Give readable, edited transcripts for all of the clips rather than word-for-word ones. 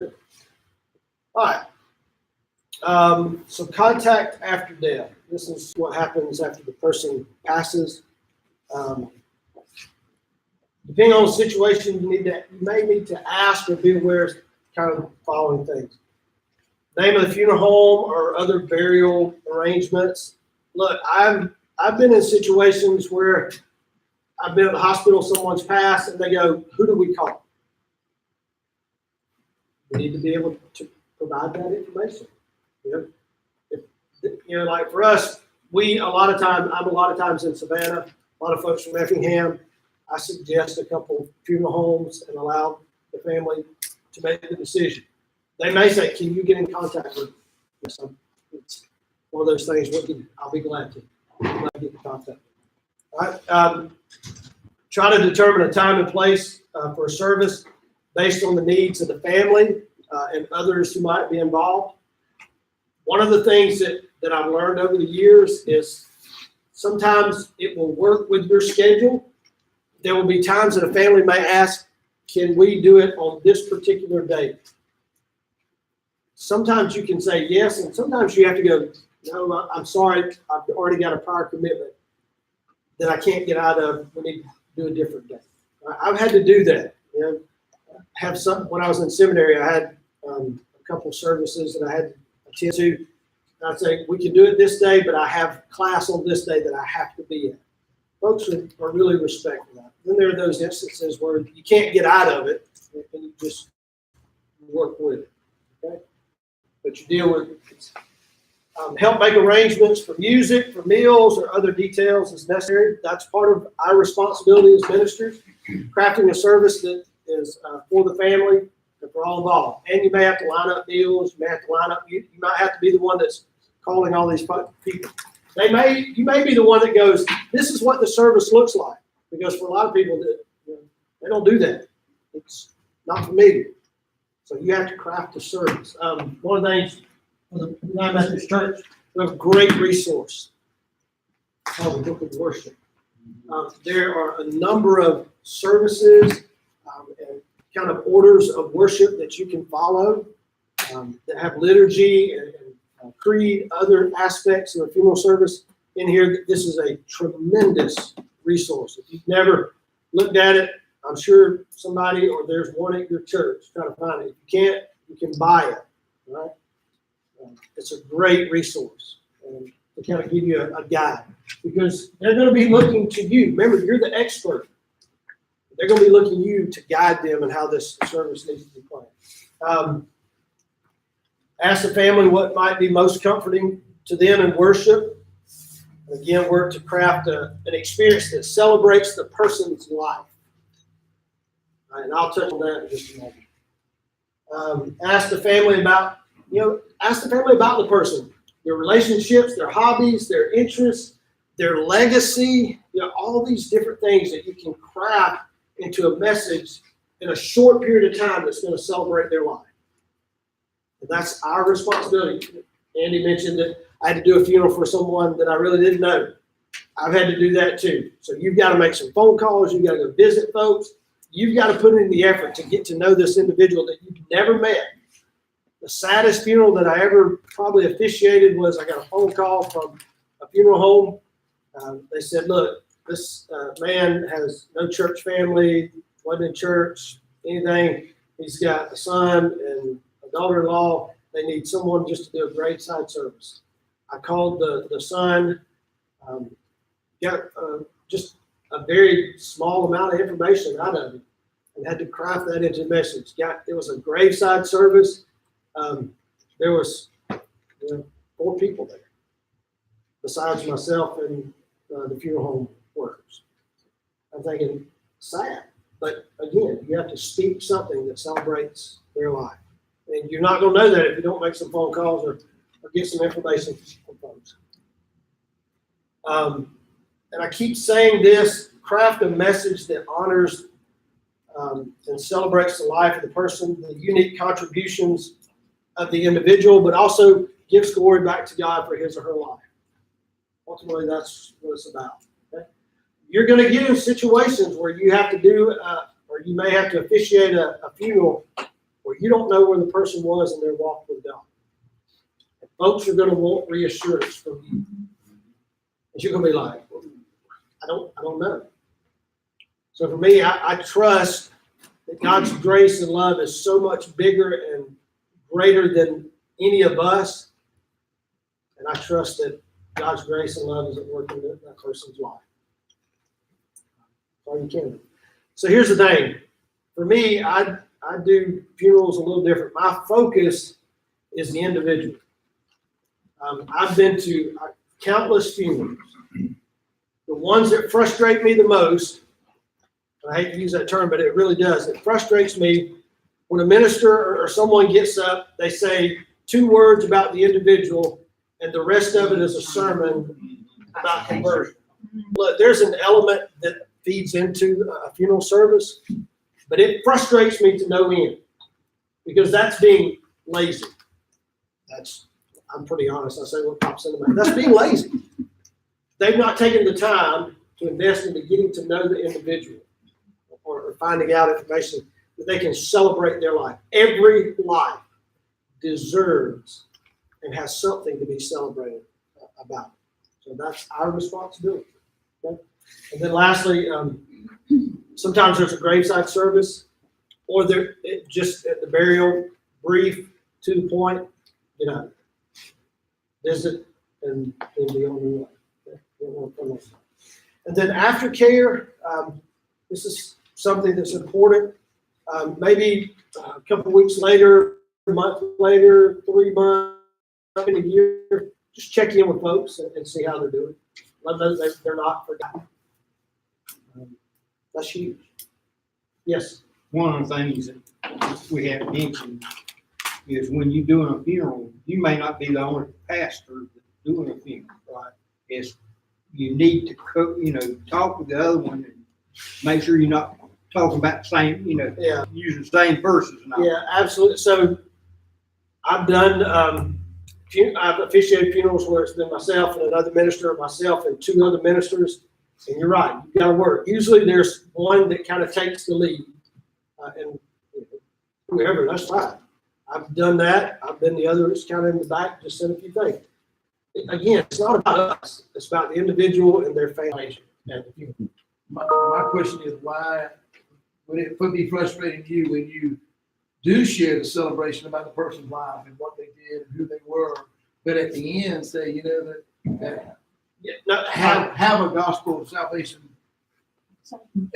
All right. So contact after death. This is what happens after the person passes. Depending on the situation, you may need to ask or be aware of kind of the following things. Name of the funeral home or other burial arrangements. Look, I've been in situations where I've been at the hospital, someone's passed, and they go, who do we call? We need to be able to provide that information. Like for us, I'm a lot of times in Savannah, a lot of folks from Effingham. I suggest a couple funeral homes and allow the family to make the decision. They may say, can you get in contact with me? Yes, it's one of those things, I'll be glad to get in contact. All right. Try to determine a time and place for a service based on the needs of the family and others who might be involved. One of the things that I've learned over the years is sometimes it will work with your schedule. There will be times that a family may ask, can we do it on this particular date? Sometimes you can say yes, and sometimes you have to go, no, I'm sorry, I've already got a prior commitment that I can't get out of. We need to do a different day. I've had to do that. When I was in seminary, I had a couple services that I had to attend to. And I'd say, we can do it this day, but I have class on this day that I have to be at. Folks are really respectful of that. Then there are those instances where you can't get out of it, and you just work with it. Okay? But you deal with it. Help make arrangements for music, for meals, or other details as necessary. That's part of our responsibility as ministers. Crafting a service that is for the family and for all involved. And you may have to line up meals. You may have to line up. You might have to be the one that's calling all these people. You may be the one that goes, this is what the service looks like. Because for a lot of people, they don't do that. It's not familiar. So you have to craft a service. One of the things, for the United Methodist Church, we have a great resource called the Book of Worship. There are a number of services and kind of orders of worship that you can follow that have liturgy and creed, other aspects of a funeral service in here. This is a tremendous resource. If you've never looked at it, I'm sure somebody or there's one at your church. Try to find it. If you can't, you can buy it. Right? It's a great resource to kind of give you a guide, because they're going to be looking to you. Remember, you're the expert. They're going to be looking to you to guide them in how this service needs to be planned. Ask the family what might be most comforting to them in worship. Again, work to craft an experience that celebrates the person's life. All right, and I'll touch on that in just a moment. Ask the family about the person, their relationships, their hobbies, their interests, their legacy, all these different things that you can craft into a message in a short period of time that's going to celebrate their life. And that's our responsibility. Andy mentioned that I had to do a funeral for someone that I really didn't know. I've had to do that too. So you've got to make some phone calls. You've got to go visit folks. You've got to put in the effort to get to know this individual that you've never met. The saddest funeral that I ever probably officiated was I got a phone call from a funeral home. They said, look, this man has no church family, wasn't in church, anything. He's got a son and a daughter-in-law. They need someone just to do a graveside service. I called the son, got just a very small amount of information out of it, and had to craft that into a message. It was a graveside service. There was 4 people there, besides myself and the funeral home workers. I'm thinking, sad. But again, you have to speak something that celebrates their life. And you're not going to know that if you don't make some phone calls or get some information from folks. And I keep saying this, craft a message that honors and celebrates the life of the person, the unique contributions of the individual, but also gives glory back to God for his or her life. Ultimately, that's what it's about. Okay? You're going to get in situations where you have to do, or you may have to officiate a funeral where you don't know where the person was in their walk with God. And folks are going to want reassurance from you. And you're going to be like, I don't know. So for me, I trust that God's grace and love is so much bigger and greater than any of us. And I trust that God's grace and love is at work in that person's life. All you can do. So here's the thing. For me, I do funerals a little different. My focus is the individual. I've been to countless funerals. The ones that frustrate me the most, and I hate to use that term, but it really does. It frustrates me when a minister or someone gets up, they say 2 words about the individual, and the rest of it is a sermon about conversion. Look, there's an element that feeds into a funeral service, but it frustrates me to no end because that's being lazy. I'm pretty honest. I say what pops into my head. That's being lazy. They've not taken the time to invest into getting to know the individual or finding out information that they can celebrate their life. Every life deserves and has something to be celebrated about. So that's our responsibility. Okay? And then lastly, sometimes there's a graveside service, or just at the burial, brief, to the point, visit and be on your way. Okay? And then aftercare, this is something that's important. Maybe a couple of weeks later, a month later, 3 months, in a year, just check in with folks and see how they're doing. Let them know they're not forgotten. That's huge. Yes. One of the things that we have mentioned is when you're doing a funeral, you may not be the only pastor that's doing a funeral. Right? You need to talk with the other one and make sure you're not talking about the same, using the same verses. Yeah, absolutely. So I've done, I've officiated funerals where it's been myself and another minister, myself and 2 other ministers. And you're right, you've got to work. Usually there's one that kind of takes the lead, and whoever, that's fine. I've done that. I've been the other that's kind of in the back, just said a few things. Again, it's not about us. It's about the individual and their family. My question is, why would it be frustrating to you when you do share the celebration about the person's life and what they did and who they were, but at the end say, have a gospel of salvation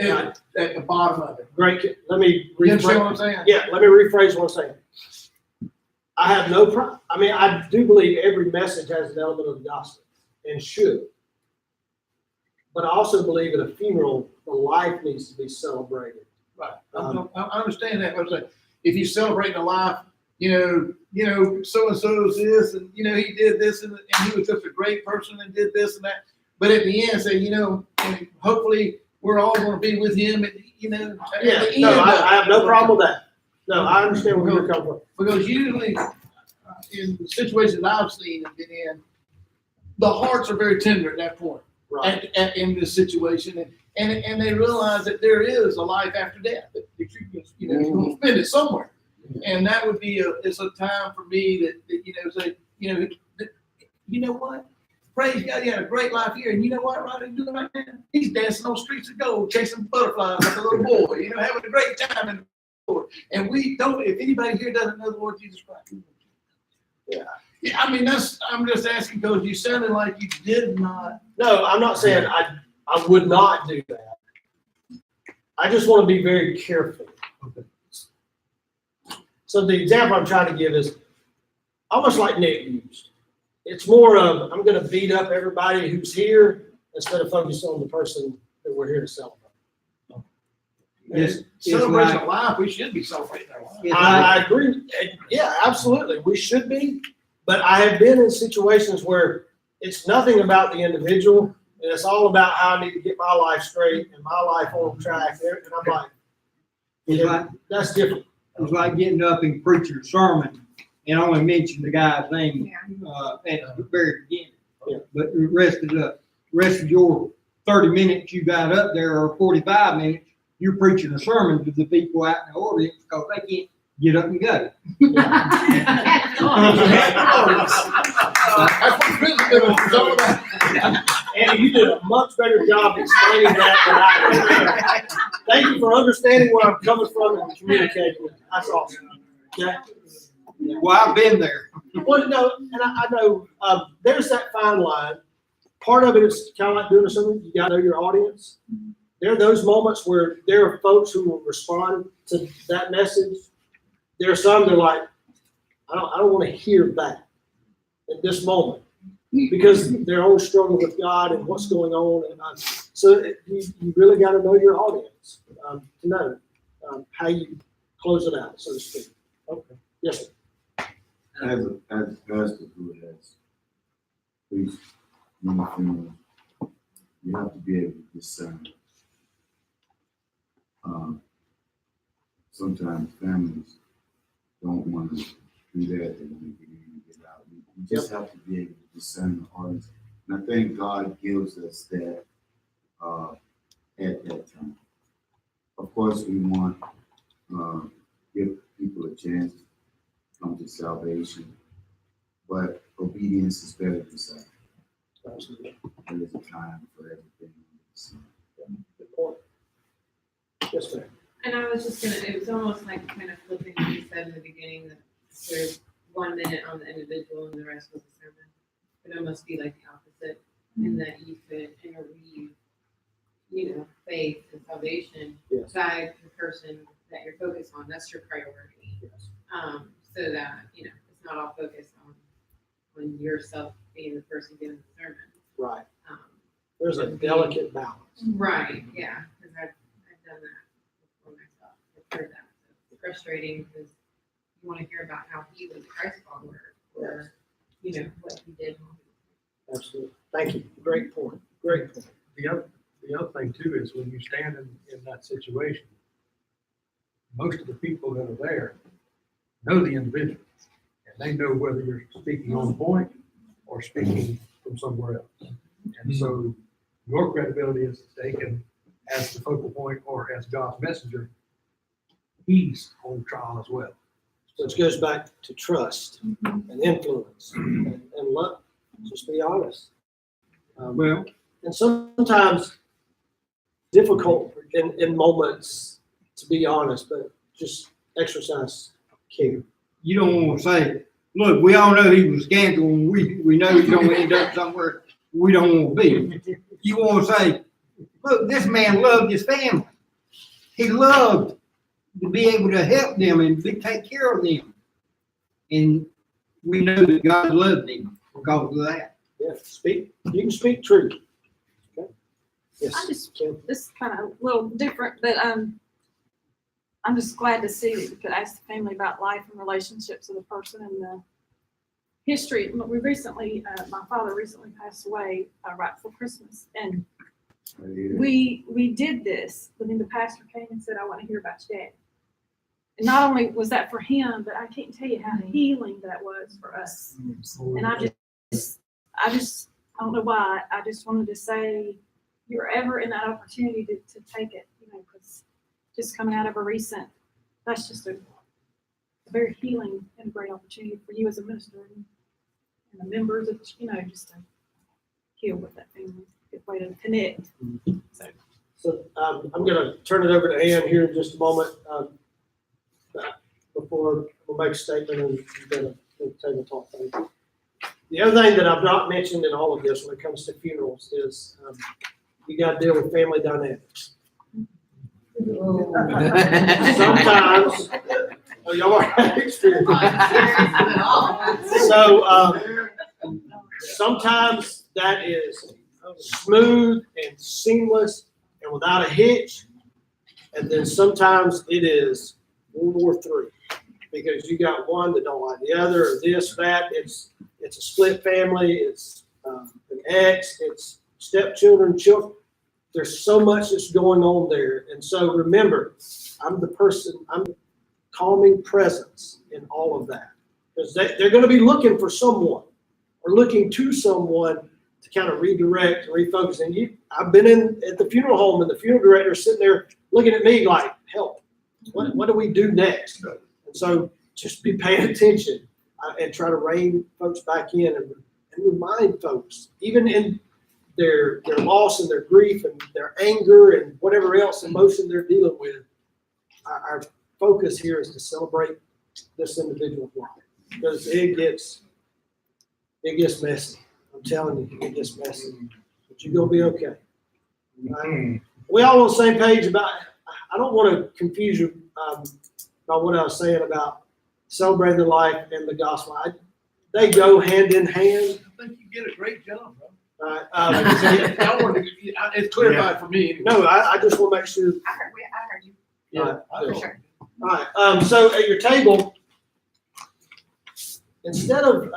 at the bottom of it? Great. Let me You understand what I'm saying? Yeah, let me rephrase what I'm saying. I have no problem. I mean, I do believe every message has an element of the gospel and should. But I also believe at a funeral, the life needs to be celebrated. Right. I understand that. But I'm saying, if you celebrate a life, so and so is this, and he did this, and he was just a great person and did this and that. But at the end, say, and hopefully we're all going to be with him. At the end. I have no problem with that. No, I understand where you're coming from. Because usually, in the situations I've seen and been in, the hearts are very tender at that point. Right. In this situation, and they realize that there is a life after death. That you're going to spend it somewhere, and that would be it's a time for me that say what, praise God, he had a great life here, and you know what, right? He's doing right now. He's dancing on streets of gold, chasing butterflies like a little boy, having a great time in the Lord. And we don't. If anybody here doesn't know the Lord Jesus Christ, yeah. Yeah, I mean, I'm just asking because you sounded like you did not. No, I'm not saying I would not do that. I just want to be very careful. Okay. So the example I'm trying to give is almost like Nick used. It's more of, I'm going to beat up everybody who's here instead of focus on the person that we're here to celebrate. Celebrating a life, we should be celebrating our life. I agree. Yeah, absolutely. We should be. But I have been in situations where it's nothing about the individual, and it's all about how I need to get my life straight and my life on track. And I'm like, that's different. It was like getting up and preaching a sermon and only mention the guy's name at the very beginning. Yeah. But the rest of your 30 minutes you got up there, or 45 minutes, you're preaching a sermon to the people out in the audience because they can't get up and go. That's what prison is all about. Andy, you did a much better job explaining that than I did. Thank you for understanding where I'm coming from and communicating. That's awesome. Okay? Well, I've been there. Well, no, and I know there's that fine line. Part of it is kind of like doing something. You got to know your audience. There are those moments where there are folks who will respond to that message. There are some that are like, I don't want to hear that at this moment because they're always struggling with God and what's going on. And you really got to know your audience to know how you close it out, so to speak. Okay. Yes, sir. As a pastor who has preached many funerals, you have to be able to discern. Sometimes families don't want to do that. They want to get in and get out. You just have to be able to discern the audience. And I think God gives us that at that time. Of course, we want to give people a chance to come to salvation, but obedience is better than sacrifice. Absolutely. There is a time for everything. Good point. Yes, ma'am. And I was just gonna, it was almost like kind of flipping what you said in the beginning, that there's 1 minute on the individual and the rest was a sermon. It almost be like the opposite, in that you could interweave, faith and salvation Yes. by the person that you're focused on. That's your priority. Yes. So that, it's not all focused on yourself being the person giving the sermon. Right. There's a delicate balance. Right, yeah, because I've done that before myself. I've heard that. So it's frustrating because you want to hear about how he was Christ follower or, what he did. Absolutely. Thank you. Great point. Great point. The other thing too is when you stand in that situation, most of the people that are there know the individual, and they know whether you're speaking on point or speaking from somewhere else. And so your credibility is taken as the focal point or as God's messenger. He's on trial as well. So it goes back to trust and influence and love. Just be honest. Well, And sometimes difficult in moments to be honest, but just exercise care. you don't want to say, look, we all know he was scandal, and we know he's going to end up somewhere we don't want to be. You want to say, look, this man loved his family. He loved to be able to help them and take care of them. And we know that God loved him because of that. Yeah, speak. You can speak truth. Okay. Yes. I just, Kim. this is kind of a little different, but I'm just glad to see that you could ask the family about life and relationships of the person and the history. We recently, my father recently passed away right before Christmas, and we did this, but then the pastor came and said, I want to hear about your dad. And not only was that for him, but I can't tell you how healing that was for us. And I don't know why, I just wanted to say, you're ever in that opportunity to take it, because just coming out of a recent, that's just a very healing and a great opportunity for you as a minister and the members of, just to heal with that family. Good way to connect. So I'm going to turn it over to Ann here in just a moment before we'll make a statement and then we'll table talk. The other thing that I've not mentioned in all of this when it comes to funerals is you got to deal with family dynamics. Sometimes, y'all already experienced it. So sometimes that is smooth and seamless and without a hitch, and then sometimes it is World War III because you got one that don't like the other, or this, that. It's a split family. It's an ex. It's stepchildren, children. There's so much that's going on there, and so remember, I'm the calming presence in all of that, because they're going to be looking for someone or looking to someone to kind of redirect, refocus. And I've been at the funeral home, and the funeral director is sitting there looking at me like, help, what do we do next? And So just be paying attention and try to rein folks back in and remind folks, even in their loss and their grief and their anger and whatever else emotion they're dealing with, our focus here is to celebrate this individual's life, because it gets messy. I'm telling you, it gets messy, but you're gonna be okay. Right? We all on the same page about. I don't want to confuse you by what I was saying about celebrating the life and the gospel. They go hand in hand. I think you did a great job, bro. Right? It's clarified for me. No, I just want to make sure. I heard you, Yeah. for sure. All right. So at your table, instead of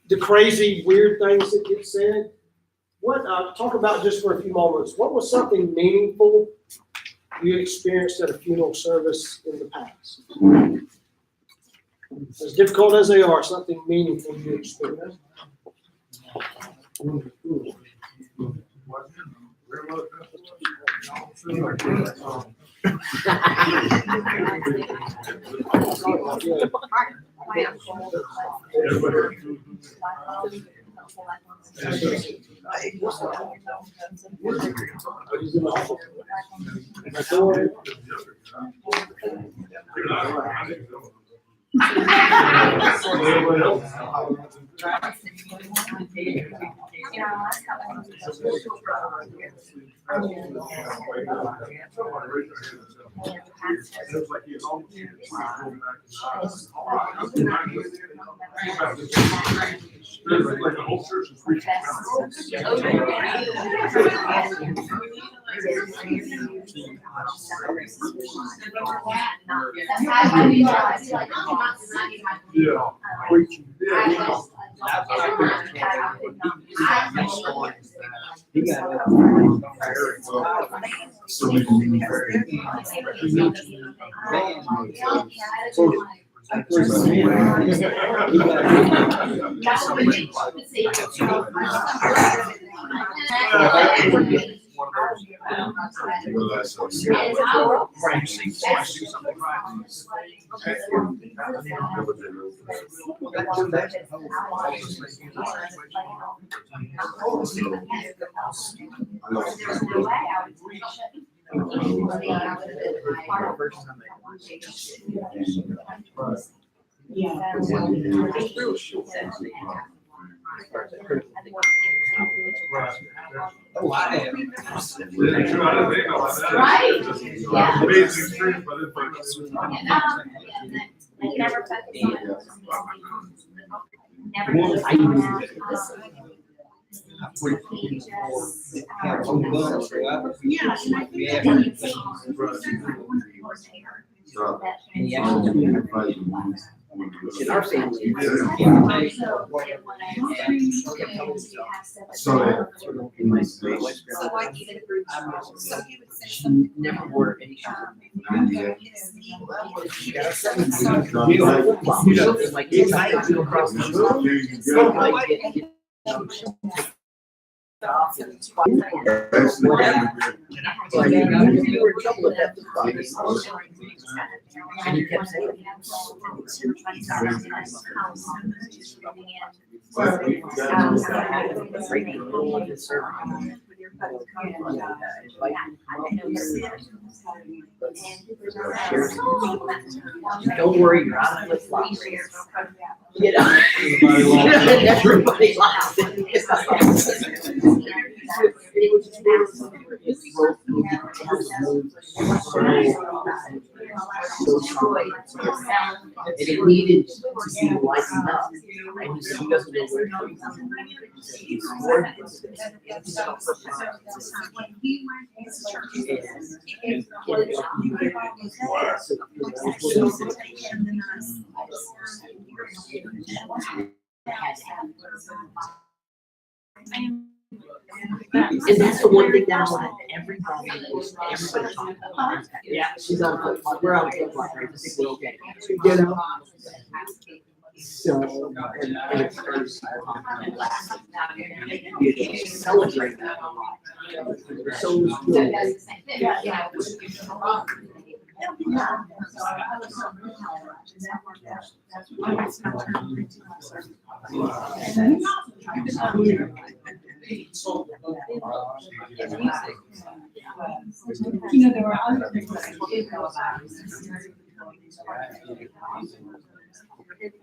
the crazy, weird things that get said, talk about just for a few moments. What was something meaningful you experienced at a funeral service in the past? As difficult as they are, something meaningful you experienced. My uncle, Oh, I have. Right. Yeah. Amazing truth, but it's Never focus on it. Never Well, focus I on use it. Have home buns, so I- Yeah, and I think Yeah. that needs And he actually- In our family, So like even groups, so he would say she something. never wore any shoes. Like, it's like you across the room. Like, you were in trouble at that spot. And you kept saying. Don't worry, you're out of flip flops. You know? Everybody likes and it needed to be lightened up. And he said he doesn't know where it comes from. He's worthless. And that's the one thing that I want everybody talking about. Yeah, she's on flip flop. We're on flip flop, right? This is okay. You know? So, and it's you celebrate that a lot. So cool. You know, there were other things that I didn't know about.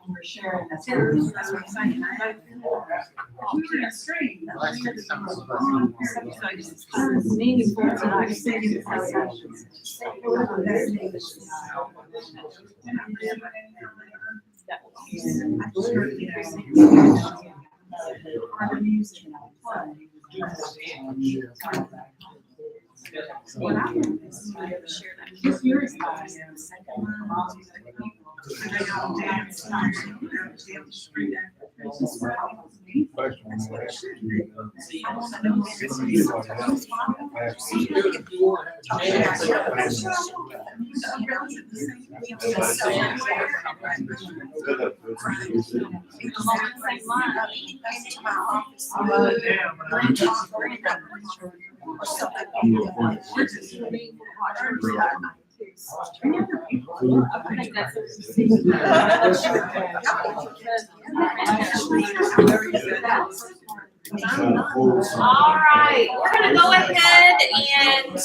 We're sharing that. That's what I'm saying. We were in a stream. It's meaningful to understand. What I want is to share that. Just yours, guys. I think that's All right, we're gonna go ahead and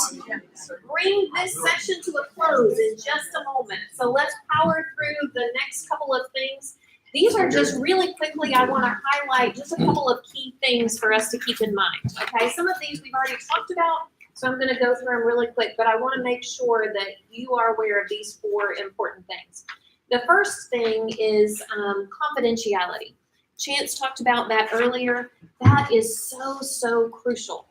bring this session to a close in just a moment. So let's power through the next couple of things. These are just really quickly, I wanna highlight just a couple of key things for us to keep in mind, okay? Some of these we've already talked about, so I'm gonna go through them really quick, but I wanna make sure that you are aware of these 4 important things. The first thing is confidentiality. Chance talked about that earlier. That is so crucial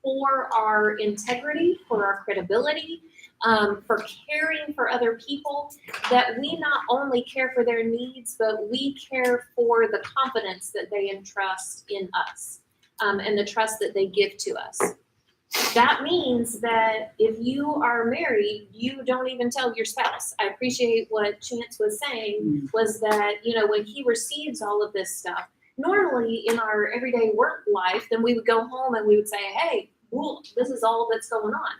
for our integrity, for our credibility, for caring for other people, that we not only care for their needs, but we care for the confidence that they entrust in us, and the trust that they give to us. That means that if you are married, you don't even tell your spouse. I appreciate what Chance was saying, was that, you know, when he receives all of this stuff, normally in our everyday work life, then we would go home and we would say, hey, well, this is all that's going on.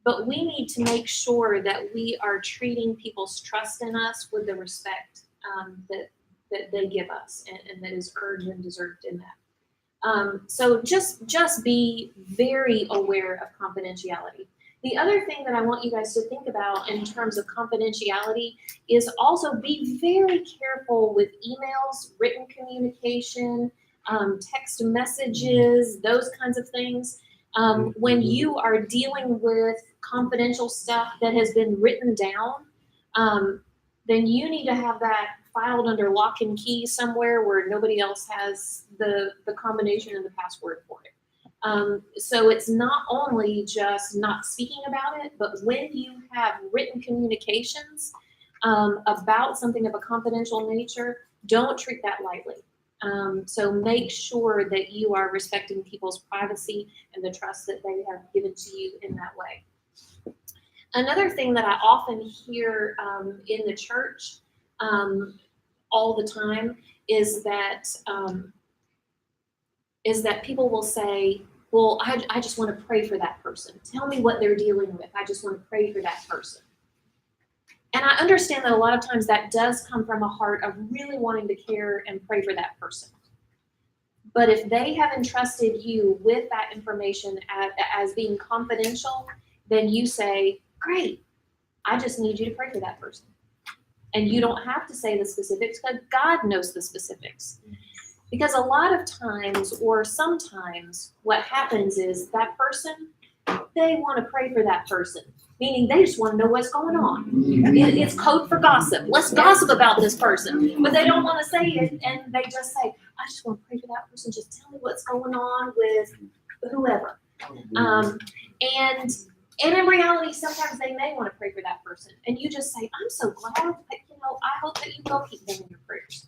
But we need to make sure that we are treating people's trust in us with the respect that they give us, and that is earned and deserved in that. So just be very aware of confidentiality. The other thing that I want you guys to think about in terms of confidentiality is also be very careful with emails, written communication, text messages, those kinds of things. When you are dealing with confidential stuff that has been written down, then you need to have that filed under lock and key somewhere where nobody else has the combination and the password for it. So it's not only just not speaking about it, but when you have written communications about something of a confidential nature, don't treat that lightly. So make sure that you are respecting people's privacy and the trust that they have given to you in that way. Another thing that I often hear in the church all the time is that people will say, well, I just want to pray for that person. Tell me what they're dealing with. I just want to pray for that person. And I understand that a lot of times that does come from a heart of really wanting to care and pray for that person. But if they have entrusted you with that information as being confidential, then you say, great, I just need you to pray for that person. And you don't have to say the specifics, because God knows the specifics. Because a lot of times, or sometimes, what happens is that person, they want to pray for that person. Meaning they just want to know what's going on. It's code for gossip. Let's gossip about this person. But they don't want to say it, and they just say, I just want to pray for that person. Just tell me what's going on with whoever. And in reality, sometimes they may want to pray for that person. And you just say, I'm so glad that, I hope that you will keep them in your prayers.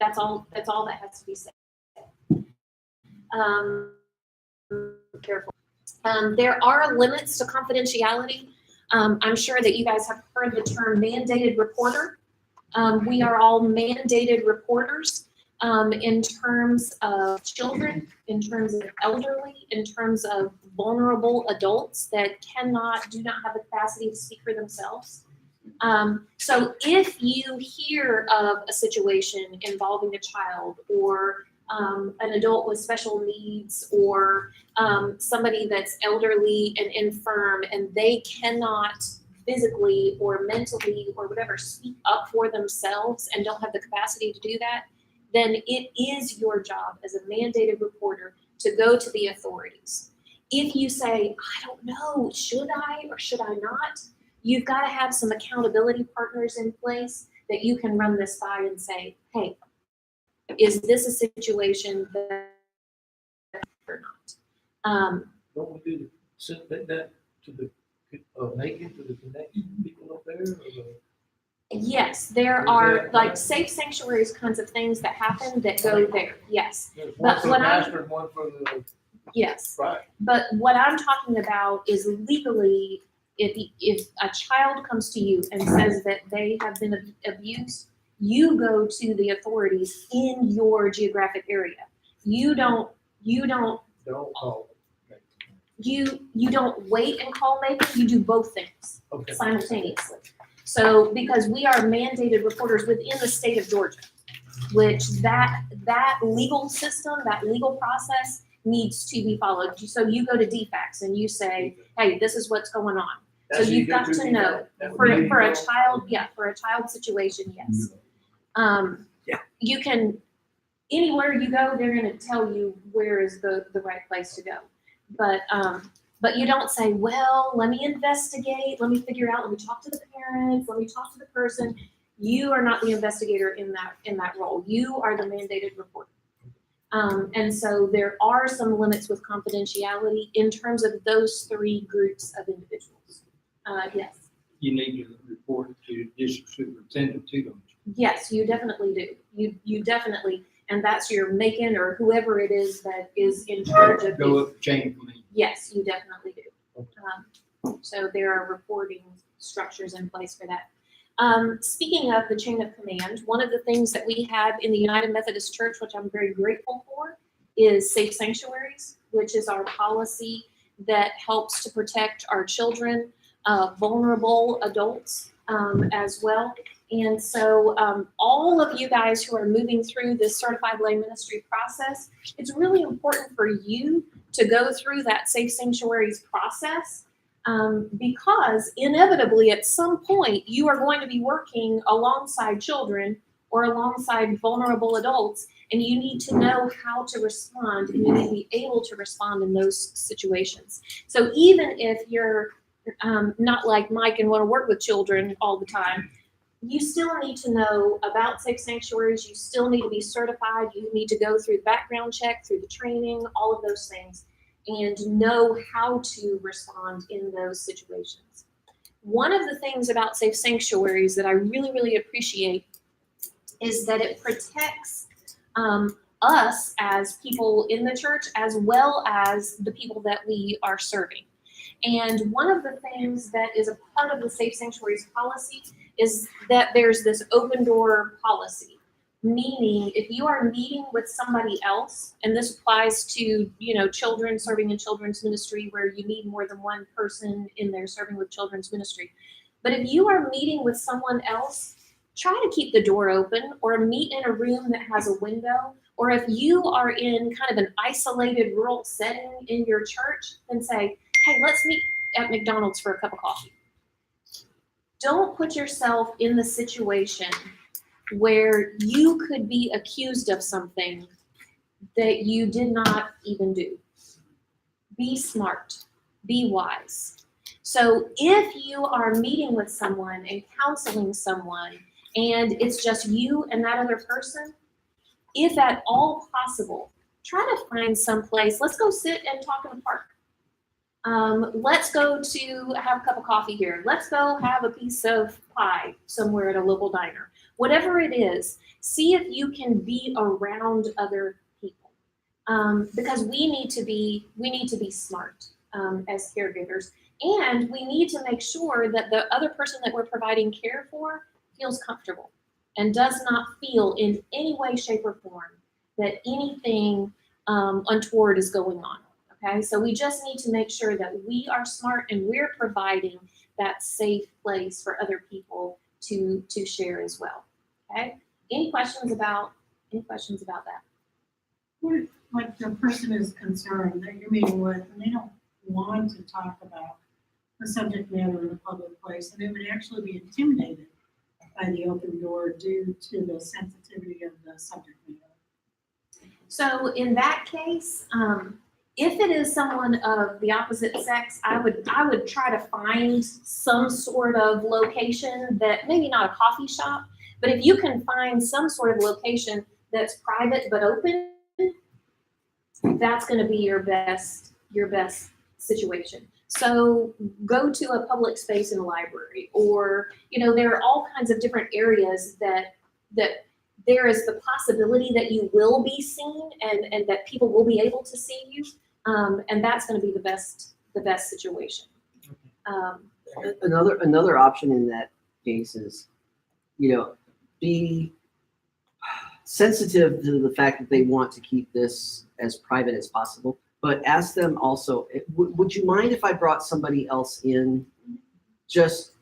That's all that has to be said. Careful. There are limits to confidentiality. I'm sure that you guys have heard the term mandated reporter. We are all mandated reporters. in terms of children, in terms of elderly, in terms of vulnerable adults that do not have the capacity to speak for themselves. So if you hear of a situation involving a child or an adult with special needs or somebody that's elderly and infirm and they cannot physically or mentally or whatever speak up for themselves and don't have the capacity to do that, then it is your job as a mandated reporter to go to the authorities. If you say, I don't know, should I or should I not? You've got to have some accountability partners in place that you can run this by and say, hey, is this a situation that or not? Don't we do send that to the, naked, to the connected people up there, or the? Yes, there are like safe sanctuaries kinds of things that happen that go there, yes. There's one But for the what pastor and one for the, Yes, right, but what I'm talking about is legally, if a child comes to you and says that they have been abused, you go to the authorities in your geographic area. You don't don't call. you don't wait and call Macon, you do both things Okay. simultaneously. So because we are mandated reporters within the state of Georgia, which that legal system, that legal process needs to be followed. So you go to DFACS and you say, hey, this is what's going on. So That's who you you've go got to, to you know that for would be a your- child, for a child situation, yes. You can, anywhere you go, they're gonna tell you where is the right place to go. But you don't say, well, let me investigate, let me figure out, let me talk to the parents, let me talk to the person. You are not the investigator in that role. You are the mandated reporter. And so there are some limits with confidentiality in terms of those three groups of individuals. Yes. You need to report to district superintendent too, don't you? Yes, you definitely do. You definitely, and that's your Macon or whoever it is that is in charge of Go it. up the chain for me. Yes, you definitely do. So there are reporting structures in place for that. Speaking of the chain of command, one of the things that we have in the United Methodist Church, which I'm very grateful for, is safe sanctuaries, which is our policy that helps to protect our children, vulnerable adults as well. And so all of you guys who are moving through this certified lay ministry process, it's really important for you to go through that safe sanctuaries process. Because inevitably at some point you are going to be working alongside children or alongside vulnerable adults, and you need to know how to respond and you need to be able to respond in those situations. So even if you're not like Mike and want to work with children all the time, you still need to know about safe sanctuaries. You still need to be certified. You need to go through the background check, through the training, all of those things, and know how to respond in those situations. One of the things about safe sanctuaries that I really, really appreciate is that it protects us as people in the church as well as the people that we are serving. And one of the things that is a part of the safe sanctuaries policy is that there's this open door policy. Meaning, if you are meeting with somebody else, and this applies to, children serving in children's ministry where you need more than one person in there serving with children's ministry. But if you are meeting with someone else, try to keep the door open or meet in a room that has a window. Or if you are in kind of an isolated rural setting in your church, then say, hey, let's meet at McDonald's for a cup of coffee. Don't put yourself in the situation where you could be accused of something that you did not even do. Be smart, be wise. So if you are meeting with someone and counseling someone and it's just you and that other person, if at all possible, try to find some place. Let's go sit and talk in the park. Let's go to have a cup of coffee here. Let's go have a piece of pie somewhere at a local diner. Whatever it is, see if you can be around other people, because we need to be smart as caregivers, and we need to make sure that the other person that we're providing care for feels comfortable. and does not feel in any way, shape, or form that anything untoward is going on. Okay, so we just need to make sure that we are smart and we're providing that safe place for other people to share as well. Okay, any questions about that? What if, like, the person is concerned that you're meeting with, and they don't want to talk about the subject matter in a public place, and they would actually be intimidated by the open door due to the sensitivity of the subject matter? So in that case, if it is someone of the opposite sex, I would try to find some sort of location that, maybe not a coffee shop, but if you can find some sort of location that's private but open, that's going to be your best situation. So go to a public space in a library, or, there are all kinds of different areas that there is the possibility that you will be seen and that people will be able to see you. And that's going to be the best situation. Another option in that case is, be sensitive to the fact that they want to keep this as private as possible, but ask them also, would you mind if I brought somebody else in, just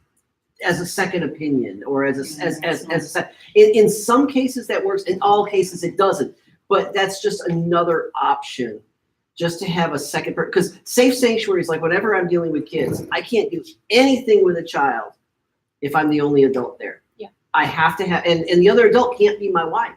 as a second opinion, or as a in some cases that works, in all cases it doesn't, but that's just another option, just to have a second person. Because safe sanctuaries, like whenever I'm dealing with kids, I can't do anything with a child if I'm the only adult there. Yeah. I have to have, and the other adult can't be my wife.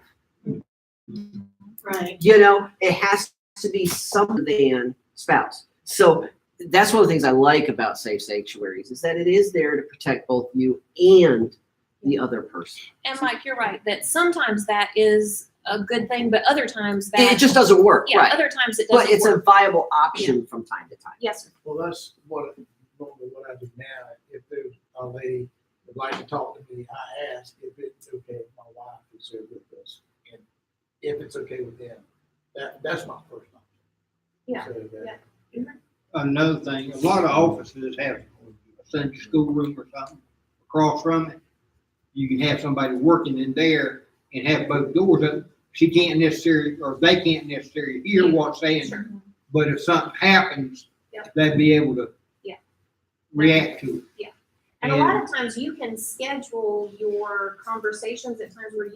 Right. It has to be some than spouse. So that's one of the things I like about safe sanctuaries, is that it is there to protect both you and the other person. And Mike, you're right that sometimes that is a good thing, but other times that It just doesn't work, yeah, right? other times it doesn't But it's work. a viable option from time to time. Yes, sir. Well, that's normally what I do now. If there's a lady would like to talk to me, I ask if it's okay if my wife is there with us, and if it's okay with them. That's my first option. Yeah. So that- Yeah. Another thing, a lot of offices have a Sunday school room or something across from it. You can have somebody working in there and have both doors open. She can't necessarily, or they can't necessarily hear what's saying, Sure. but if something happens, Yep. they'd be able to Yeah. react to it. And a lot of times you can schedule your conversations at times where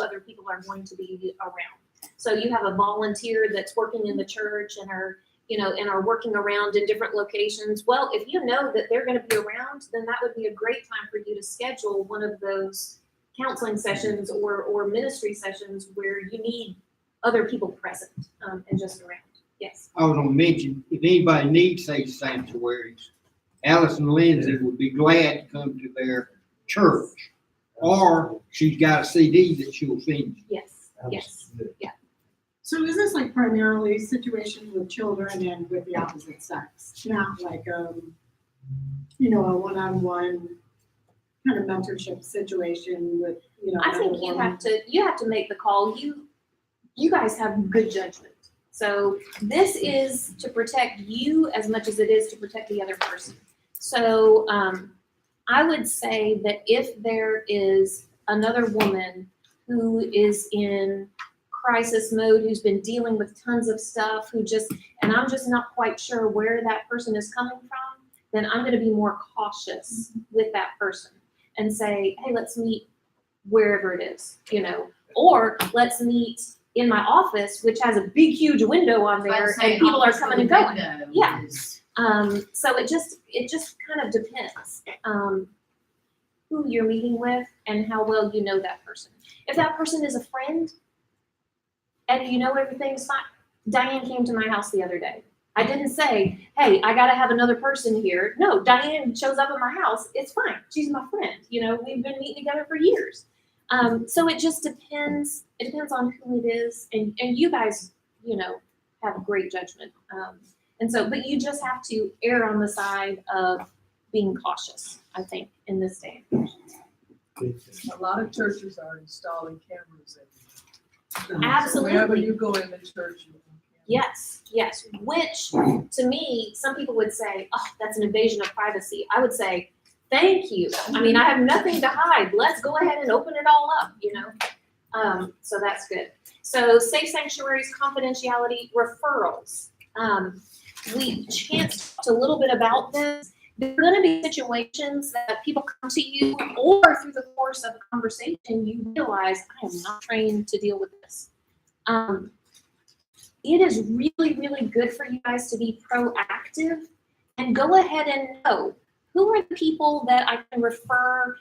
other people are going to be around. So you have a volunteer that's working in the church and are working around in different locations. Well, if you know that they're going to be around, then that would be a great time for you to schedule one of those counseling sessions or ministry sessions where you need other people present and just around. Yes. I was gonna mention, if anybody needs safe sanctuaries, Allison Lindsay would be glad to come to their church, or she's got a CD that she'll send you. Yes. Yes. So is this like primarily situations with children and with the opposite sex? Not like, a one-on-one kind of mentorship situation with, I think another you woman? have to make the call. You guys have good judgment. So this is to protect you as much as it is to protect the other person. So I would say that if there is another woman who is in crisis mode, who's been dealing with tons of stuff, and I'm just not quite sure where that person is coming from, then I'm going to be more cautious with that person and say, hey, let's meet wherever it is, or let's meet in my office, which has a big, huge window on there, and people are coming and going. Yeah. So it just kind of depends who you're meeting with and how well you know that person. If that person is a friend and everything's fine. Diane came to my house the other day. I didn't say, hey, I gotta have another person here. No, Diane shows up at my house. It's fine. She's my friend. We've been meeting together for years. So it just depends. It depends on who it is. And you guys, have great judgment. But you just have to err on the side of being cautious, I think, in this day and age. A lot of churches are installing cameras in. Absolutely. Wherever you go in the church, you can. Yes. Which, to me, some people would say, oh, that's an invasion of privacy. I would say, Thank you. I mean, I have nothing to hide. Let's go ahead and open it all up, So that's good. So safe sanctuaries, confidentiality, referrals. Chance talked a little bit about this. There are going to be situations that people come to you, or through the course of a conversation, you realize I am not trained to deal with this. It is really, really good for you guys to be proactive and go ahead and know who are the people that I can refer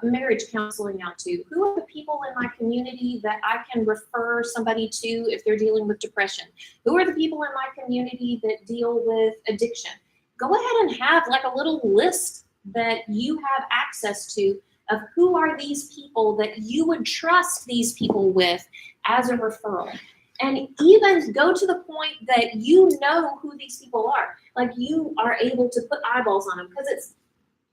marriage counseling out to? Who are the people in my community that I can refer somebody to if they're dealing with depression? Who are the people in my community that deal with addiction? Go ahead and have like a little list that you have access to of who are these people that you would trust these people with as a referral. And even go to the point that you know who these people are. Like you are able to put eyeballs on them, because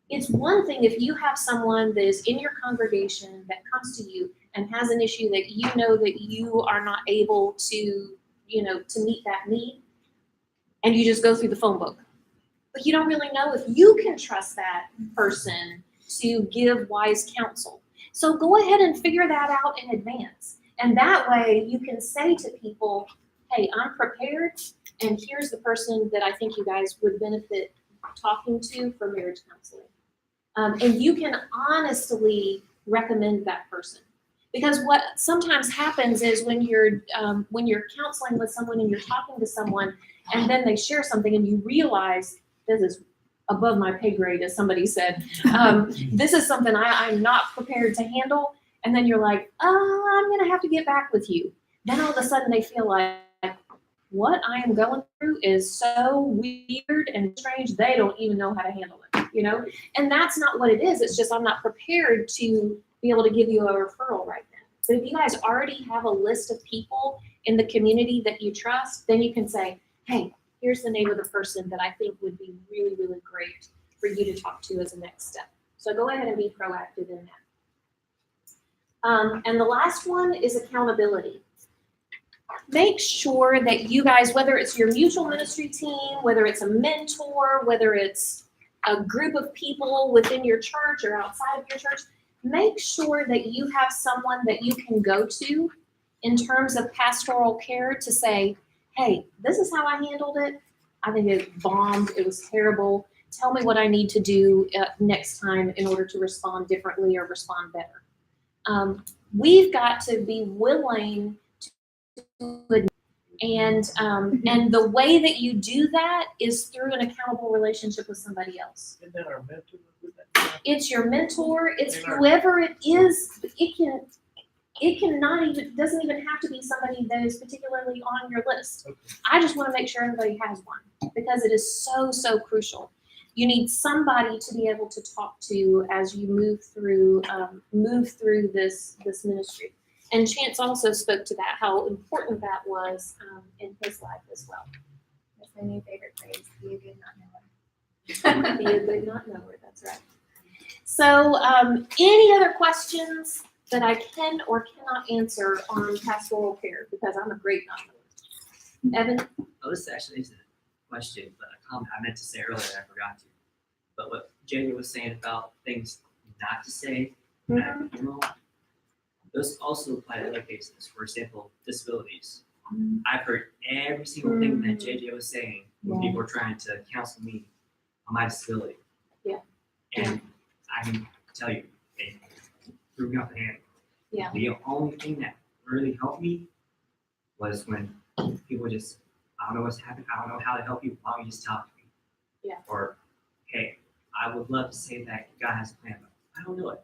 it's one thing if you have someone that is in your congregation that comes to you and has an issue that you know that you are not able to, to meet that need, and you just go through the phone book. But you don't really know if you can trust that person to give wise counsel. So go ahead and figure that out in advance. And that way you can say to people, hey, I'm prepared, and here's the person that I think you guys would benefit talking to for marriage counseling. And you can honestly recommend that person. Because what sometimes happens is when you're counseling with someone and you're talking to someone, and then they share something and you realize this is above my pay grade, as somebody said. This is something I'm not prepared to handle. And then you're like, I'm going to have to get back with you. Then all of a sudden they feel like, what I am going through is so weird and strange, they don't even know how to handle it, And that's not what it is. It's just I'm not prepared to be able to give you a referral right now. But if you guys already have a list of people in the community that you trust, then you can say, hey, here's the name of the person that I think would be really, really great for you to talk to as a next step. So go ahead and be proactive in that. And the last one is accountability. Make sure that you guys, whether it's your mutual ministry team, whether it's a mentor, whether it's a group of people within your church or outside of your church, make sure that you have someone that you can go to in terms of pastoral care to say, hey, this is how I handled it. I think it bombed. It was terrible. Tell me what I need to do next time in order to respond differently or respond better. We've got to be willing to, and the way that you do that is through an accountable relationship with somebody else. Isn't that our mentor? It's your mentor. It's whoever it is. It doesn't even have to be somebody that is particularly on your list. Okay. I just want to make sure everybody has one because it is so, so crucial. You need somebody to be able to talk to as you move through this ministry. And Chance also spoke to that, how important that was in his life as well. That's my new favorite phrase, be a good not knower. Be a good not knower, that's right. So any other questions that I can or cannot answer on pastoral care, because I'm a great not knower. Evan? Oh, this actually isn't a question, but a comment I meant to say earlier that I forgot to. But what Jamie was saying about things not to say at a funeral, those also apply to other cases. For example, disabilities. I've heard every single thing that JJ was saying when people were trying to counsel me on my disability. Yeah. And I can tell you, it threw me off the handle. Yeah. The only thing that really helped me was when people just, I don't know what's happening, I don't know how to help you, why don't you just talk to me? Yeah. Or, hey, I would love to say that God has a plan, but I don't know it.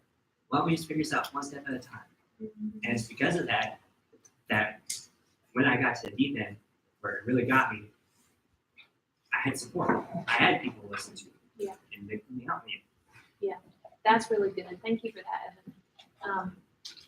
Why don't we just figure this out one step at a time? And it's because of that when I got to the deep end, where it really got me, I had support. I had people to listen to. Yeah. And they helped me. Yeah, that's really good. Thank you for that, Evan.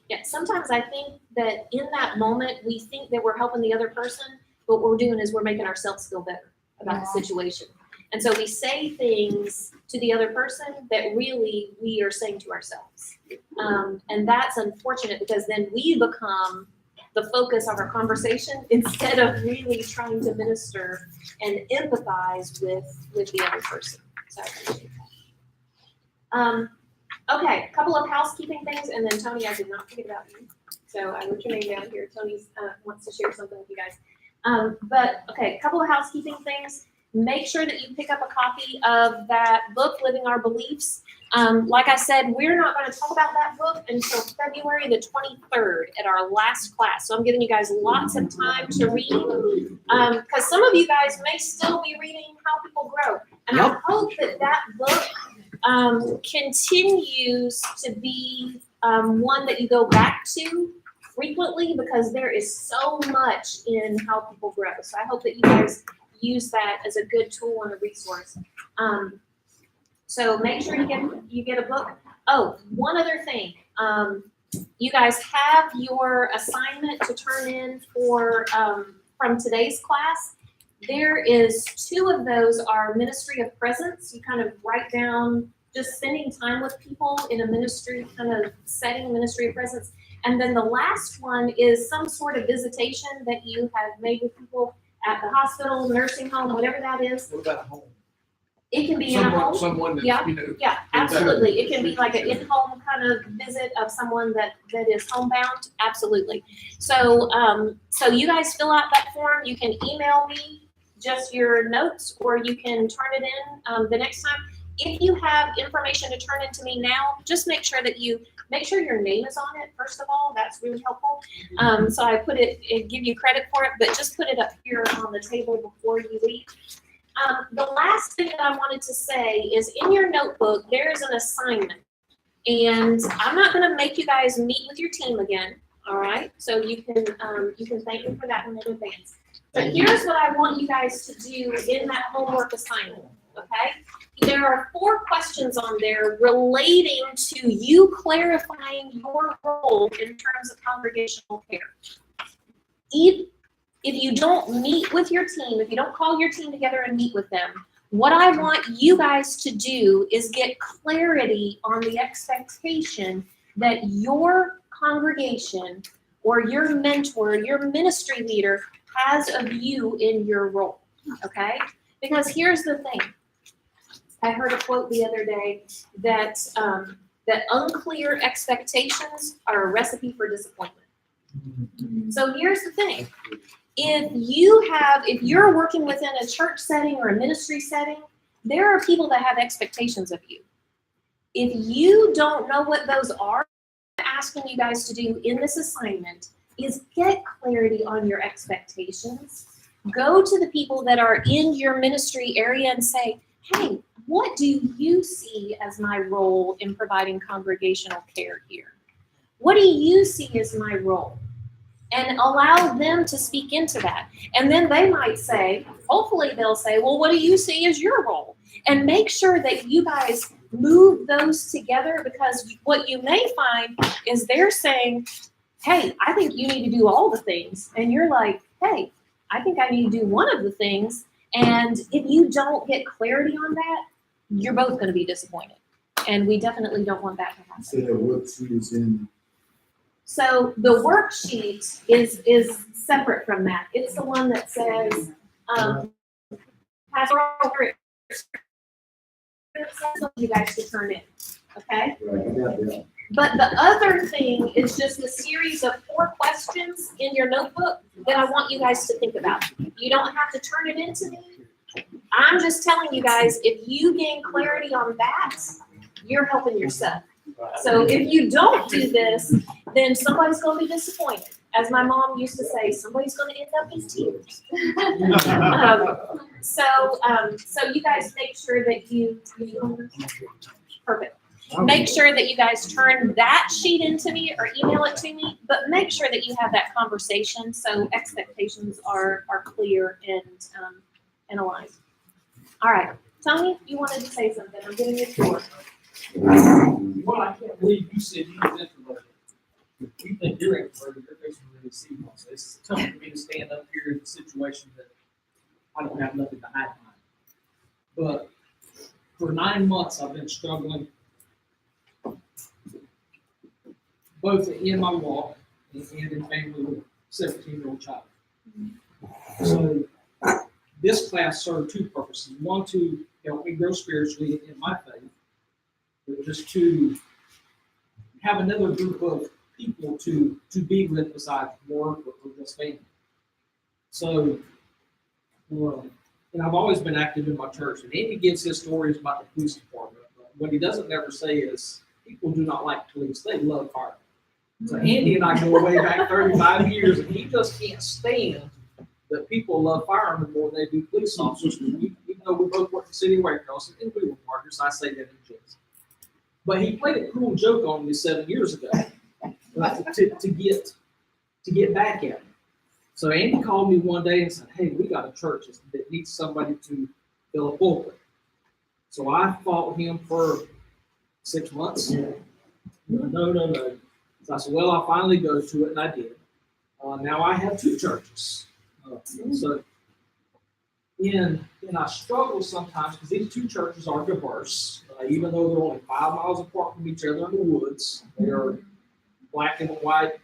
Yeah, sometimes I think that in that moment, we think that we're helping the other person, but what we're doing is we're making ourselves feel better about the situation. And so we say things to the other person that really we are saying to ourselves. And that's unfortunate because then we become the focus of our conversation instead of really trying to minister and empathize with the other person. So I appreciate Okay, a couple of housekeeping things, and then Tony, I did not forget about you. So I wrote your name down here. Tony wants to share something with you guys. But okay, a couple of housekeeping things. Make sure that you pick up a copy of that book, Living Our Beliefs. Like I said, we're not going to talk about that book until February the 23rd at our last class. So I'm giving you guys lots of time to read, because some of you guys may still be reading How People Grow. And I hope that that book continues to be one that you go back to frequently, because there is so much in How People Grow. So I hope that you guys use that as a good tool and a resource. So make sure you get a book. Oh, one other thing. You guys have your assignment to turn in for from today's class. There is 2 of those are ministry of presence. You kind of write down just spending time with people in a ministry kind of setting, ministry of presence. And then the last one is some sort of visitation that you have made with people at the hospital, nursing home, whatever that is. What about a home? It can be in a home. Someone that's, Yeah. you know. Yeah, absolutely. It can be like an in-home kind of visit of someone that is homebound. Absolutely. So, so you guys fill out that form. You can email me just your notes, or you can turn it in the next time. If you have information to turn into me now, just make sure that you make sure your name is on it. First of all, that's really helpful. So I put it, give you credit for it, but just put it up here on the table before you leave. The last thing that I wanted to say is in your notebook, there is an assignment. And I'm not going to make you guys meet with your team again, all right? So you can thank me for that in advance. But here's what I want you guys to do in that homework assignment, okay? There are 4 questions on there relating to you clarifying your role in terms of congregational care. If you don't meet with your team, if you don't call your team together and meet with them, what I want you guys to do is get clarity on the expectation that your congregation or your mentor, your ministry leader has of you in your role, okay? Because here's the thing. I heard a quote the other day that that unclear expectations are a recipe for disappointment. So here's the thing. If you're working within a church setting or a ministry setting, there are people that have expectations of you. If you don't know what those are, what I'm asking you guys to do in this assignment is get clarity on your expectations. Go to the people that are in your ministry area and say, hey, what do you see as my role in providing congregational care here? What do you see as my role? And allow them to speak into that. And then they might say, hopefully they'll say, well, what do you see as your role? And make sure that you guys move those together, because what you may find is they're saying, hey, I think you need to do all the things. And you're like, hey, I think I need to do one of the things. And if you don't get clarity on that, you're both going to be disappointed. And we definitely don't want that to happen. So that worksheet is in. So the worksheet is separate from that. It's the one that says, pastoral care. It says you guys to turn in, okay? Right, I got that. But the other thing is just a series of 4 questions in your notebook that I want you guys to think about. You don't have to turn it into me. I'm just telling you guys, if you gain clarity on that, you're helping yourself. So if you don't do this, then somebody's going to be disappointed. As my mom used to say, somebody's going to end up in tears. So you guys make sure that you perfect. Make sure that you guys turn that sheet into me or email it to me, but make sure that you have that conversation so expectations are clear and aligned. All right, Tony, you wanted to say something. I'm giving you the floor. Well, I can't believe you said you was introverted. You think you're introverted, you're fixing to really see one. So it's tough for me to stand up here in a situation that I don't have nothing to hide behind. But for 9 months, I've been struggling both in my walk and in family with a 17-year-old child. So this class served 2 purposes. One, to help me grow spiritually in my faith, but just to have another group of people to be with besides work or just family. So, and I've always been active in my church, and Andy gives his stories about the police department, but what he doesn't never say is people do not like police, they love firemen. So Andy and I go way back 35 years, and he just can't stand that people love firemen more than they do police officers. Even though we both work in the city of Waycross, and we were partners, I say that in jest. But he played a cruel joke on me 7 years ago to get back at me. So Andy called me one day and said, "Hey, we got a church that needs somebody to fill a pulpit." So I fought him for 6 months. No. So I said, "Well, I'll finally go to it," and I did. Now I have 2 churches. And I struggle sometimes because these 2 churches are diverse, even though they're only 5 miles apart from each other in the woods. They are black and white,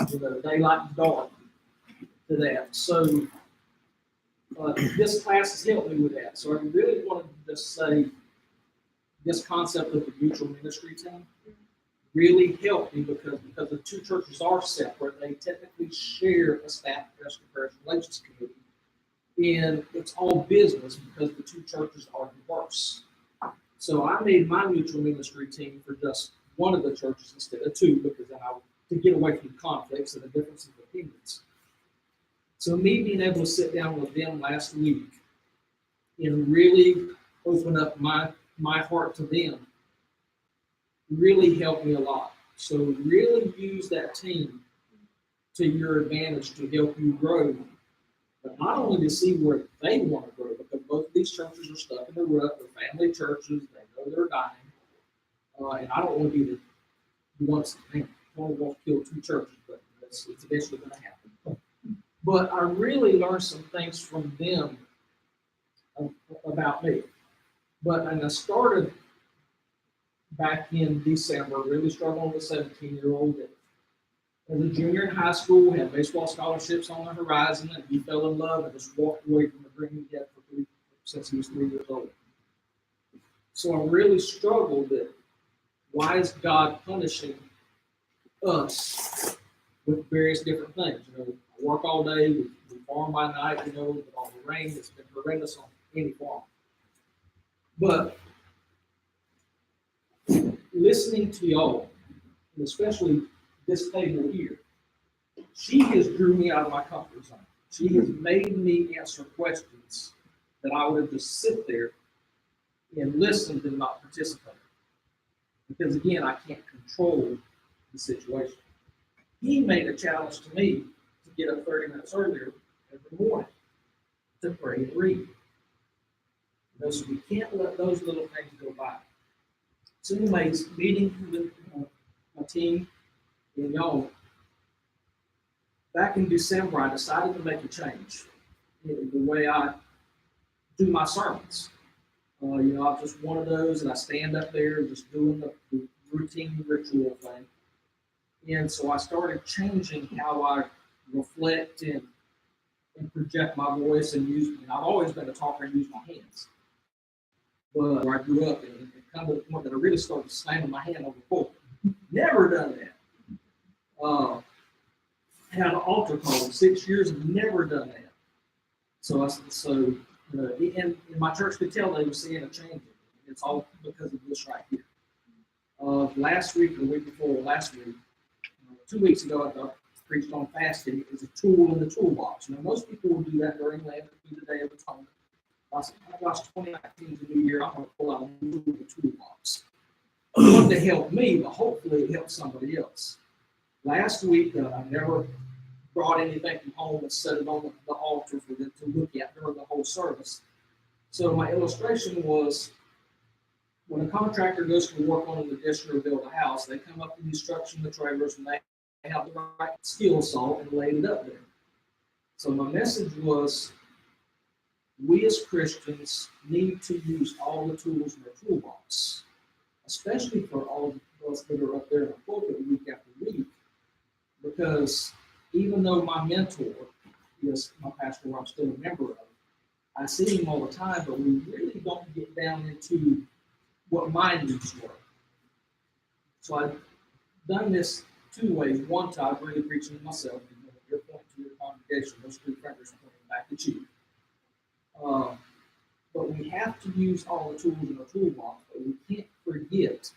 daylight and dark to that. So this class has helped me with that. So I really wanted to just say this concept of the mutual ministry team really helped me because the 2 churches are separate. They technically share a staff pastor parish relations committee. And it's all business because the 2 churches are diverse. So I made my mutual ministry team for just one of the churches instead of 2 because then to get away from conflicts and the difference of opinions. So me being able to sit down with them last week and really open up my heart to them really helped me a lot. So really use that team to your advantage to help you grow. But not only to see where they want to grow, because both of these churches are stuck in the rut. They're family churches. They know they're dying. And I don't want to be the ones that want to kill 2 churches, but it's eventually going to happen. But I really learned some things from them about me. And I started back in December, really struggling with a 17-year-old that as a junior in high school, had baseball scholarships on the horizon, and he fell in love and just walked away from the dream he had since he was 3 years old. So I really struggled that why is God punishing us with various different things? I work all day, we farm by night, with all the rain that's been horrendous on any farm. But listening to y'all, and especially this table here, she has drew me out of my comfort zone. She has made me answer questions that I would have just sit there and listened and not participate. Because again, I can't control the situation. He made a challenge to me to get up 30 minutes earlier every morning to pray and read. So we can't let those little things go by. So anyways, meeting with my team and y'all, back in December, I decided to make a change in the way I do my sermons. I'm just one of those, and I stand up there just doing the routine ritual thing. And so I started changing how I reflect and project my voice and I've always been a talker and use my hands. But where I grew up, and it come to the point that I really started slamming my hand on the pulpit. Never done that. Had an altar call in 6 years and never done that. And my church could tell they were seeing a change. It's all because of this right here. Last week, or the week before last week, 2 weeks ago, I preached on fasting. It was a tool in the toolbox. Most people will do that during the Day of Atonement. I said, oh my gosh, 2019 is a new year. I'm going to pull out a tool in the toolbox. It wasn't to help me, but hopefully it helps somebody else. Last week, I never brought anything from home and set it on the altar for them to look at during the whole service. So my illustration was, when a contractor goes to work on an addition or build a house, they come up with the instruction, the trailers, and they have the right skill saw and laid it up there. So my message was, we as Christians need to use all the tools in our toolbox, especially for all of us that are up there in the pulpit week after week, because even though my mentor is my pastor, I'm still a member of, I see him all the time, but we really don't get down into what my needs were. So I've done this two ways. One, to I'm really preaching to myself, and when you're pointing to your congregation, those two fingers pointing back at you. But we have to use all the tools in our toolbox, but we can't forget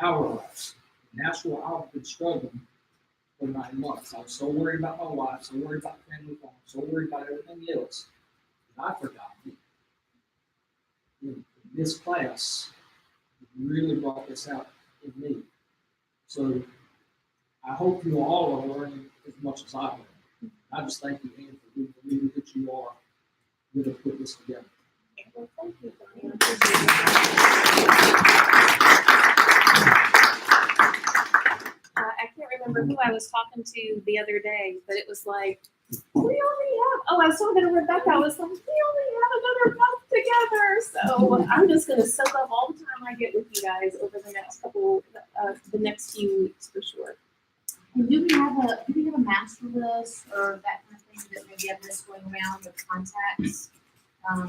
our lives. And that's where I've been struggling for 9 months. I was so worried about my wife, so worried about family farm, so worried about everything else. And I forgot me. In this class really brought this out in me. So I hope you all are learning as much as I learned. I just thank you, Ann, for being the leader that you are to put this together. Well, thank you, Brian. I can't remember who I was talking to the other day, but it was like, we only have, oh, I was talking to Rebecca, I was like, we only have another month together. So I'm just gonna soak up all the time I get with you guys over the next the next few weeks for sure. And do we have a master list or that kind of thing that maybe have this going around with contacts,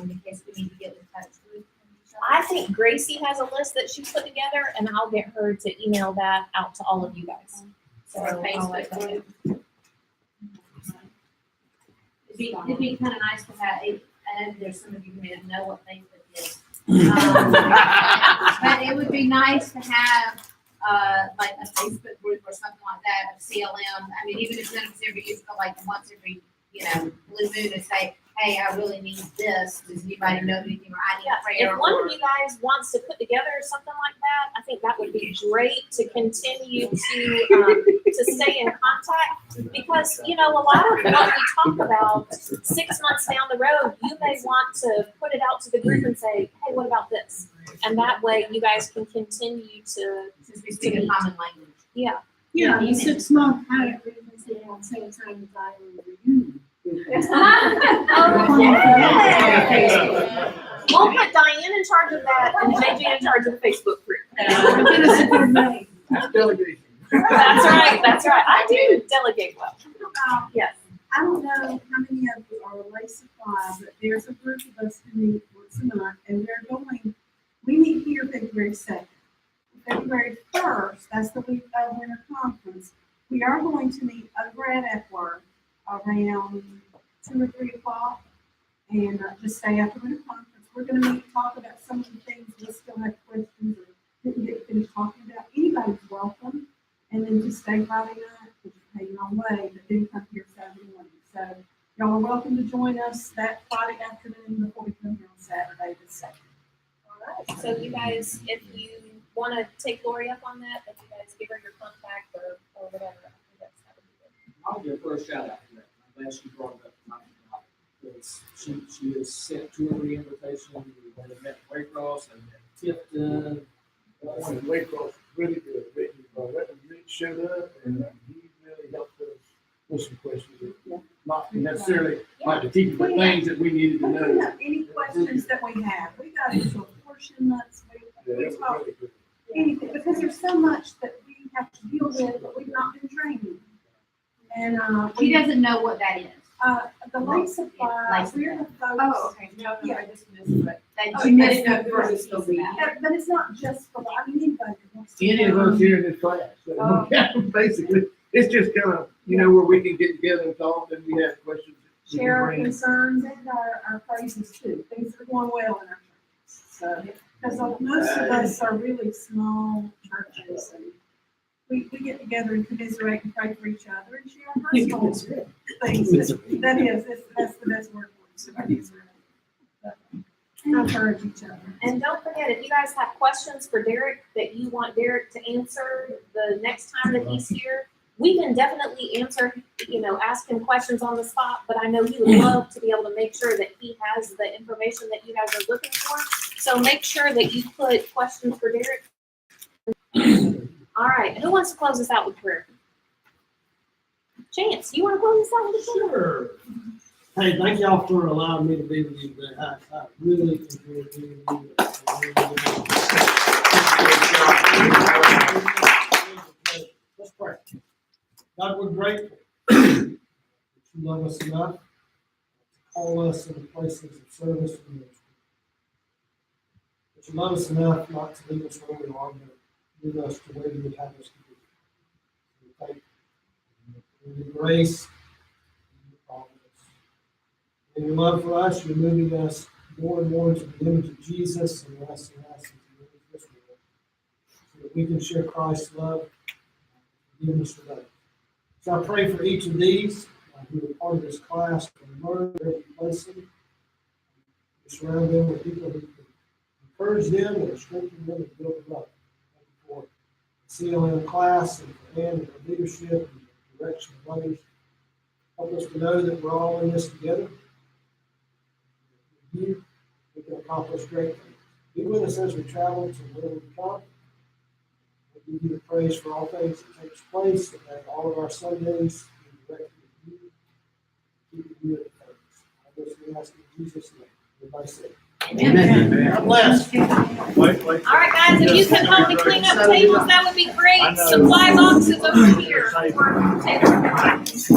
in case we need to get in touch with each other? I think Gracie has a list that she put together, and I'll get her to email that out to all of you guys. So Or a I'll let Facebook them know. group. It'd be kind of nice to have, I know there's some of you who may not know what Facebook is. But it would be nice to have, like a Facebook group or something like that, of CLM. I mean, even if none of us ever use it, but like once every, blue moon and say, hey, I really need this. Does anybody know anything? Or I need prayer. If one or- of you guys wants to put together something like that, I think that would be great to continue to stay in contact. Because, a lot of what we talk about 6 months down the road, you may want to put it out to the group and say, hey, what about this? And that way you guys can continue to, Since we speak a common language. yeah. Yeah, Amen. 6 month, I agree with you on same time as I reunion. Okay. We'll put Diane in charge of that and JJ in charge of the Facebook group. That's delegation. That's right. I do delegate well. Yes. I don't know how many of you are Relay Supply, but there's a group of us who meet once a month, and we meet here February 2nd. February 1st, that's the week of winter conference, we are going to meet over at Epworth around 2 or 3 o'clock, and just stay after winter conference. We're gonna meet, and talk about some of the things we still have questions or didn't get finished talking about. Anybody's welcome, and then just stay Friday night, which is pay your own way, but then come here Saturday morning. So y'all are welcome to join us that Friday afternoon before we come here on Saturday the 2nd. All right. So you guys, if you want to take Lori up on that, if you guys give her your contact or whatever, I think that would be good. I'll give her a shout out for that. I'm glad she brought it up tonight. Because she has sent 2 or 3 invitations. We went and met Waycross and met Tifton. One in Waycross, really good. Rick showed up and he really helped us with some questions. Not necessarily like the teacher, but things that we needed to Bring know. up any questions that we have. We got into apportionments, Yeah, we it was talked really good. anything, because there's so much that we have to deal with, but we've not been trained. And, He doesn't know what that is. the late supply, we're the folks. okay. No, I just missed it. Oh, That you you missed didn't know it. first it's gonna be. But it's not just for, anybody that wants to. Any of us here in this class. So, basically, it's just kind of, where we can get together and talk and we have questions. we can Share our bring. concerns and our praises too. Things are going well in our churches. So, because most of us are really small churches and we get together and commiserate and pray for each other and share our personal things. That's the best word for it. Commiserate. Encourage each other. And don't forget, if you guys have questions for Derek that you want Derek to answer the next time that he's here, we can definitely answer, ask him questions on the spot, but I know he would love to be able to make sure that he has the information that you guys are looking for. So make sure that you put questions for Derek. All right, who wants to close this out with prayer? Chance, you want to close this out with prayer? Sure. Hey, thank y'all for allowing me to be with you today. I really enjoyed being with you. Let's pray. God, we're grateful that you love us enough to call us into places of service and ministry. That you love us enough not to leave us where we are, but move us to where you would have us to be. We thank you. In your grace, in your providence. In your love for us, you're moving us more and more into the image of Jesus and less into the image of this world, so that we can share Christ's love and forgiveness with others. So I pray for each of these who are part of this class, and learn wherever you place them. You surround them with people who can encourage them and strengthen them and build them up. Thank you for CLM class and for Ann and her leadership and the direction of others. Help us to know that we're all in this together. With you, we can accomplish great things. Be with us as we travel to where we come. We give you the praise for all things that takes place, and that all of our Sundays be directed with you. Keep you at the focus. I guess we ask in Jesus' name. Everybody say, Amen. God bless. All right, guys, if you can help me clean up tables, that would be great. Supply boxes over here for tables.